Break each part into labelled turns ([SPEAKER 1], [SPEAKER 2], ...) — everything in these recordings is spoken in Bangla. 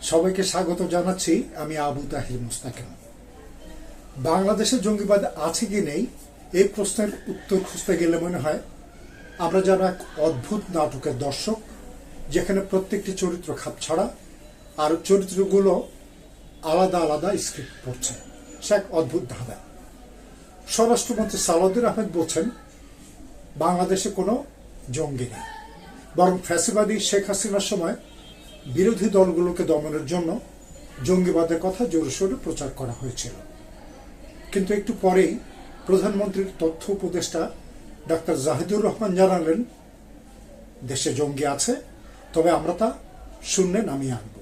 [SPEAKER 1] সবাইকে স্বাগত জানাচ্ছি। আমি আবু তাহির মুস্তাকিম। বাংলাদেশে জঙ্গিবাদ আছে কি নেই এই প্রশ্নের উত্তর খুঁজতে গেলে মনে হয় আমরা যেন এক অদ্ভুত নাটকের দর্শক, যেখানে প্রত্যেকটি চরিত্র খাপছাড়া আর চরিত্রগুলো আলাদা আলাদা স্ক্রিপ্ট পড়ছে। সে এক অদ্ভুত ধাঁধা। স্বরাষ্ট্রমন্ত্রী সালাউদ্দিন আহমেদ বলছেন বাংলাদেশে কোনো জঙ্গি নেই, বরং ফ্যাসিবাদী শেখ হাসিনার সময় বিরোধী দলগুলোকে দমনের জন্য জঙ্গিবাদের কথা জোরসোরে প্রচার করা হয়েছিল। কিন্তু একটু পরেই প্রধানমন্ত্রীর তথ্য উপদেষ্টা ডাক্তার জাহিদুর রহমান জানালেন দেশে জঙ্গি আছে, তবে আমরা তা শূন্যে নামিয়ে আনব।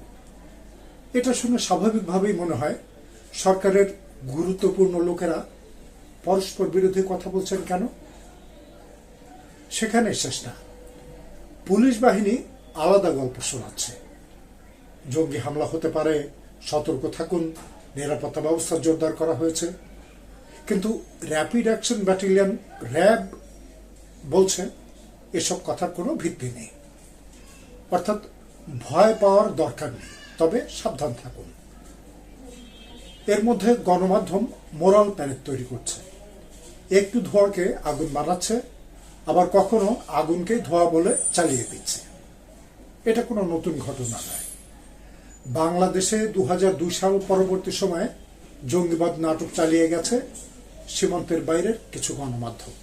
[SPEAKER 1] এটা শুনে স্বাভাবিকভাবেই মনে হয় সরকারের গুরুত্বপূর্ণ লোকেরা পরস্পর বিরোধী কথা বলছেন কেন। সেখানে শেষ না, পুলিশ বাহিনী আলাদা গল্প শোনাচ্ছে। জঙ্গি হামলা হতে পারে, সতর্ক থাকুন, নিরাপত্তা ব্যবস্থা জোরদার করা হয়েছে। কিন্তু র্যাপিড অ্যাকশন ব্যাটালিয়ন র্যাব বলছে এসব কথার কোনো ভিত্তি নেই, অর্থাৎ ভয় পাওয়ার দরকার নেই, তবে সাবধান থাকুন। এর মধ্যে গণমাধ্যম মোরাল প্যানিক তৈরি করছে। একটু ধোঁয়াকে আগুন বানাচ্ছে, আবার কখনো আগুনকে ধোঁয়া বলে চালিয়ে দিচ্ছে। এটা কোনো নতুন ঘটনা নয়। বাংলাদেশে 2002 সাল পরবর্তী সময়ে জঙ্গিবাদ নাটক চালিয়ে গেছে সীমান্তের বাইরের কিছু গণমাধ্যম।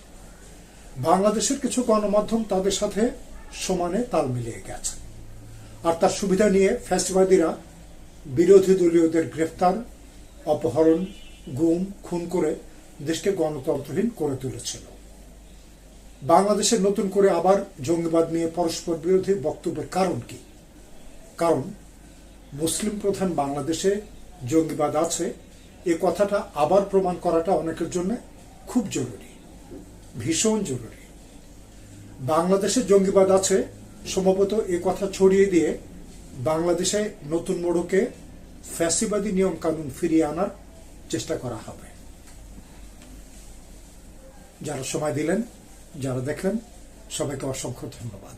[SPEAKER 1] বাংলাদেশের কিছু গণমাধ্যম তাদের সাথে সমানে তাল মিলিয়ে গেছে, আর তার সুবিধা নিয়ে ফ্যাসিবাদীরা বিরোধী দলীয়দের গ্রেফতার, অপহরণ, গুম, খুন করে দেশকে গণতন্ত্রহীন করে তুলেছিল। বাংলাদেশে নতুন করে আবার জঙ্গিবাদ নিয়ে পরস্পর বিরোধী বক্তব্যের কারণ কি? কারণ মুসলিম প্রধান বাংলাদেশে জঙ্গিবাদ আছে এ কথাটা আবার প্রমাণ করাটা অনেকের জন্য খুব জরুরি, ভীষণ জরুরি। বাংলাদেশে জঙ্গিবাদ আছে সম্ভবত এ কথা ছড়িয়ে দিয়ে বাংলাদেশে নতুন মোড়কে ফ্যাসিবাদী নিয়ম কানুন ফিরিয়ে আনার চেষ্টা করা হবে। যারা সময় দিলেন, যারা দেখলেন, সবাইকে অসংখ্য ধন্যবাদ।